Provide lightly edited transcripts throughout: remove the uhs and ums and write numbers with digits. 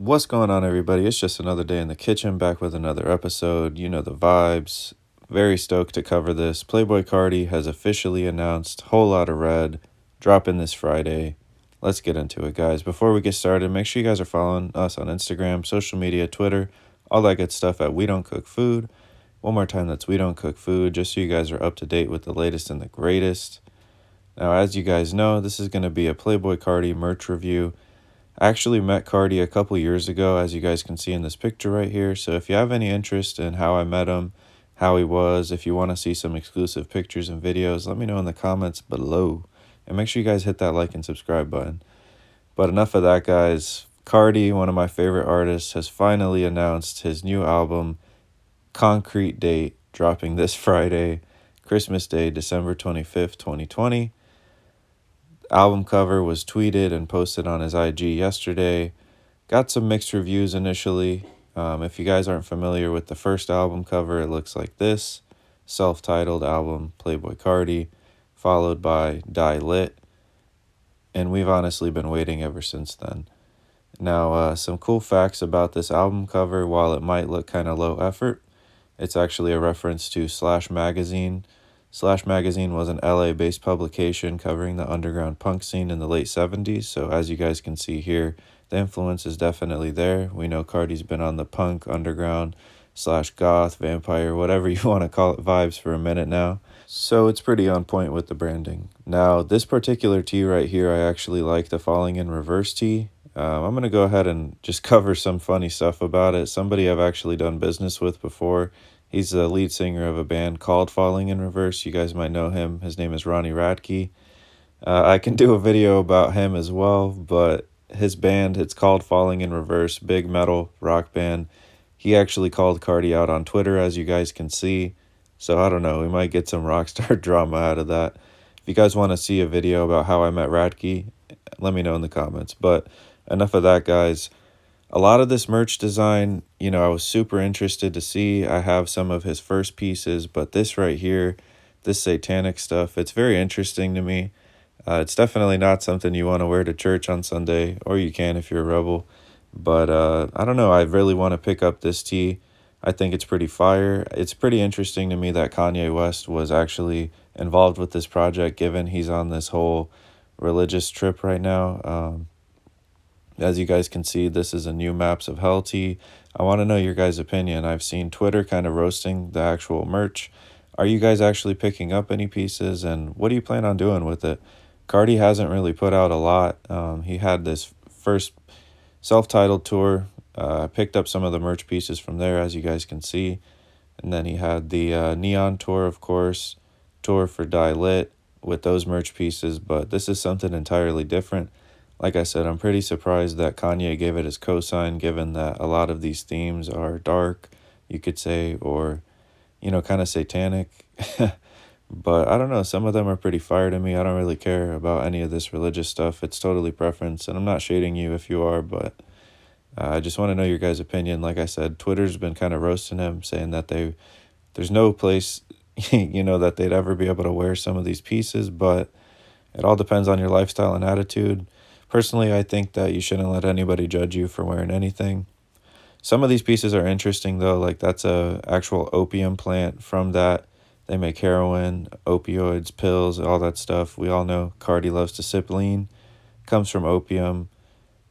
What's going on, everybody? It's just another day in the kitchen, back with another episode. You know the vibes. Very stoked to cover this. Playboi Carti has officially announced Whole Lotta Red, dropping this Friday. Let's get into it, guys. Before we get started, make sure you guys are following us on Instagram, social media, Twitter, all that good stuff at We Don't Cook Food. One more time, that's We Don't Cook Food, just so you guys are up to date with the latest and the greatest. Now, as you guys know, this is going to be a Playboi Carti merch review. I actually met Carti a couple years ago, as you guys can see in this picture right here. So if you have any interest in how I met him, how he was, if you want to see some exclusive pictures and videos, let me know in the comments below. And make sure you guys hit that like and subscribe button. But enough of that, guys. Carti, one of my favorite artists, has finally announced his new album, concrete date, dropping this Friday, Christmas Day, December 25th, 2020. Album cover was tweeted and posted on his IG yesterday. Got some mixed reviews initially. If you guys aren't familiar with the first album cover, it looks like this. Self-titled album, Playboi Carti, followed by Die Lit. And we've honestly been waiting ever since then. Now, some cool facts about this album cover. While it might look kind of low effort, it's actually a reference to Slash Magazine. Slash Magazine was an LA-based publication covering the underground punk scene in the late 70s, so as you guys can see here, the influence is definitely there. We know Carti's been on the punk, underground, / goth, vampire, whatever you want to call it, vibes for a minute now. So it's pretty on point with the branding. Now, this particular tee right here, I actually like the Falling in Reverse tee. I'm going to go ahead and just cover some funny stuff about it. Somebody I've actually done business with before. He's the lead singer of a band called Falling in Reverse. You guys might know him. His name is Ronnie Radke. I can do a video about him as well, but his band, it's called Falling in Reverse, big metal rock band. He actually called Carti out on Twitter, as you guys can see. So I don't know, we might get some rockstar drama out of that. If you guys want to see a video about how I met Radke, let me know in the comments. But enough of that, guys. A lot of this merch design, I was super interested to see. I have some of his first pieces, but this right here, this satanic stuff, it's very interesting to me. It's definitely not something you want to wear to church on Sunday, or you can if you're a rebel. But I don't know, I really want to pick up this tee. I think it's pretty fire. It's pretty interesting to me that Kanye West was actually involved with this project, given he's on this whole religious trip right now. As you guys can see, this is a new Maps of Hell tee. I want to know your guys' opinion. I've seen Twitter kind of roasting the actual merch. Are you guys actually picking up any pieces, and what do you plan on doing with it? Carti hasn't really put out a lot. He had this first self-titled tour. I picked up some of the merch pieces from there, as you guys can see. And then he had the Neon tour, of course, tour for Die Lit with those merch pieces. But this is something entirely different. Like I said, I'm pretty surprised that Kanye gave it his cosign, given that a lot of these themes are dark, you could say, or, kind of satanic. But I don't know, some of them are pretty fire to me. I don't really care about any of this religious stuff. It's totally preference, and I'm not shading you if you are, but I just want to know your guys' opinion. Like I said, Twitter's been kind of roasting him, saying that there's no place, that they'd ever be able to wear some of these pieces, but it all depends on your lifestyle and attitude. Personally, I think that you shouldn't let anybody judge you for wearing anything. Some of these pieces are interesting, though. Like, that's a actual opium plant. From that, they make heroin, opioids, pills, all that stuff. We all know Carti loves to sip lean. Comes from opium.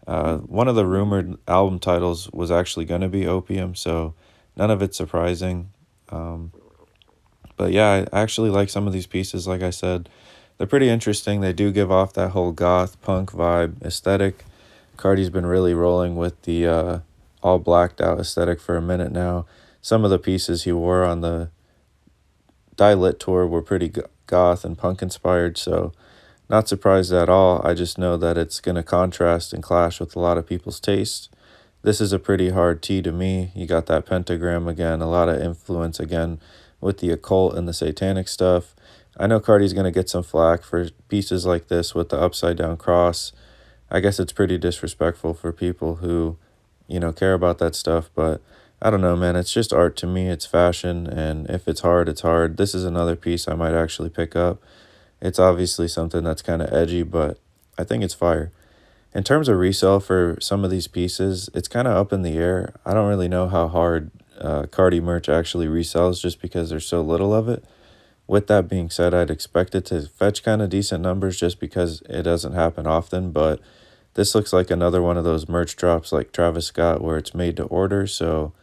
One of the rumored album titles was actually going to be Opium, so none of it's surprising. But yeah, I actually like some of these pieces, like I said. They're pretty interesting. They do give off that whole goth punk vibe aesthetic. Carti's been really rolling with the all blacked out aesthetic for a minute now. Some of the pieces he wore on the Die Lit tour were pretty goth and punk inspired, so not surprised at all. I just know that it's going to contrast and clash with a lot of people's taste. This is a pretty hard tee to me. You got that pentagram again, a lot of influence again with the occult and the satanic stuff. I know Carti's going to get some flack for pieces like this with the upside down cross. I guess it's pretty disrespectful for people who, care about that stuff. But I don't know, man. It's just art to me. It's fashion. And if it's hard, it's hard. This is another piece I might actually pick up. It's obviously something that's kind of edgy, but I think it's fire. In terms of resale for some of these pieces, it's kind of up in the air. I don't really know how hard Carti merch actually resells just because there's so little of it. With that being said, I'd expect it to fetch kind of decent numbers just because it doesn't happen often, but this looks like another one of those merch drops like Travis Scott where it's made to order. So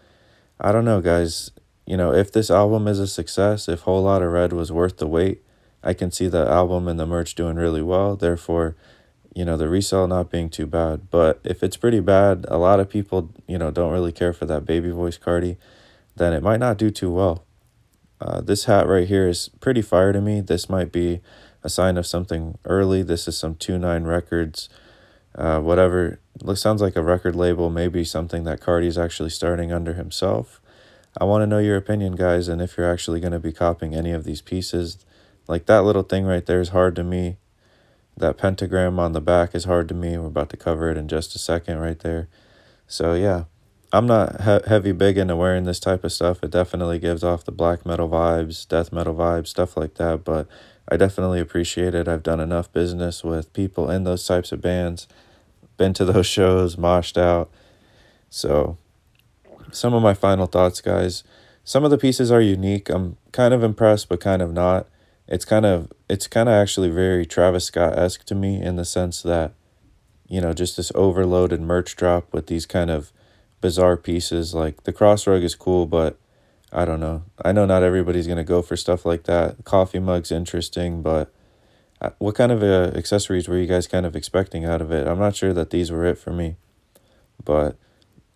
I don't know, guys. If this album is a success, if Whole Lotta Red was worth the wait, I can see the album and the merch doing really well. Therefore, the resale not being too bad. But if it's pretty bad, a lot of people, don't really care for that baby voice Carti, then it might not do too well. This hat right here is pretty fire to me. This might be a sign of something early. This is some 2-9 Records, whatever. Sounds like a record label, maybe something that Carti's actually starting under himself. I want to know your opinion, guys, and if you're actually going to be copying any of these pieces. Like that little thing right there is hard to me. That pentagram on the back is hard to me. We're about to cover it in just a second right there. So yeah, I'm not heavy big into wearing this type of stuff. It definitely gives off the black metal vibes, death metal vibes, stuff like that. But I definitely appreciate it. I've done enough business with people in those types of bands, been to those shows, moshed out. So some of my final thoughts, guys. Some of the pieces are unique. I'm kind of impressed, but kind of not. It's kind of actually very Travis Scott-esque to me in the sense that, just this overloaded merch drop with these kind of bizarre pieces. Like the cross rug is cool, but I don't know. I know not everybody's going to go for stuff like that. Coffee mug's interesting, but what kind of accessories were you guys kind of expecting out of it? I'm not sure that these were it for me, but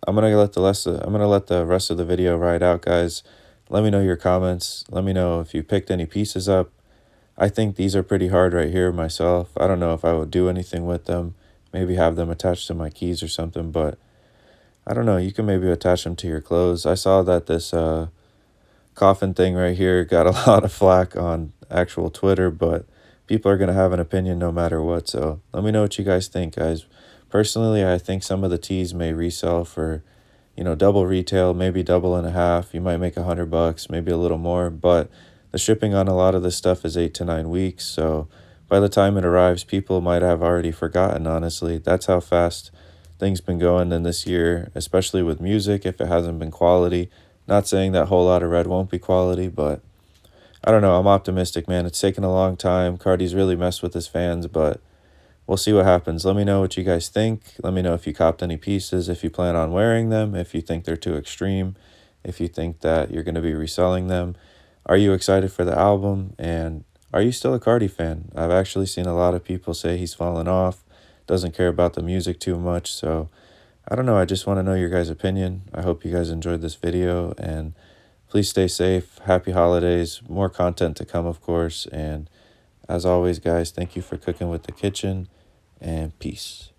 I'm gonna let the rest of the video ride out, guys. Let me know your comments. Let me know if you picked any pieces up. I think these are pretty hard right here myself. I don't know if I would do anything with them. Maybe have them attached to my keys or something, but I don't know. You can maybe attach them to your clothes. I saw that this coffin thing right here got a lot of flack on actual Twitter, but people are going to have an opinion no matter what. So let me know what you guys think, guys. Personally, I think some of the tees may resell for, double retail, maybe double and a half. You might make $100, maybe a little more, but the shipping on a lot of this stuff is 8 to 9 weeks. So by the time it arrives, people might have already forgotten, honestly. That's how fast things been going in this year, especially with music, if it hasn't been quality. Not saying that Whole Lotta Red won't be quality, but I don't know. I'm optimistic, man. It's taken a long time. Carti's really messed with his fans, but we'll see what happens. Let me know what you guys think. Let me know if you copped any pieces, if you plan on wearing them, if you think they're too extreme, if you think that you're going to be reselling them. Are you excited for the album? And are you still a Carti fan? I've actually seen a lot of people say he's fallen off, doesn't care about the music too much. So I don't know. I just want to know your guys' opinion. I hope you guys enjoyed this video, and please stay safe. Happy holidays. More content to come, of course. And as always, guys, thank you for cooking with the kitchen, and peace.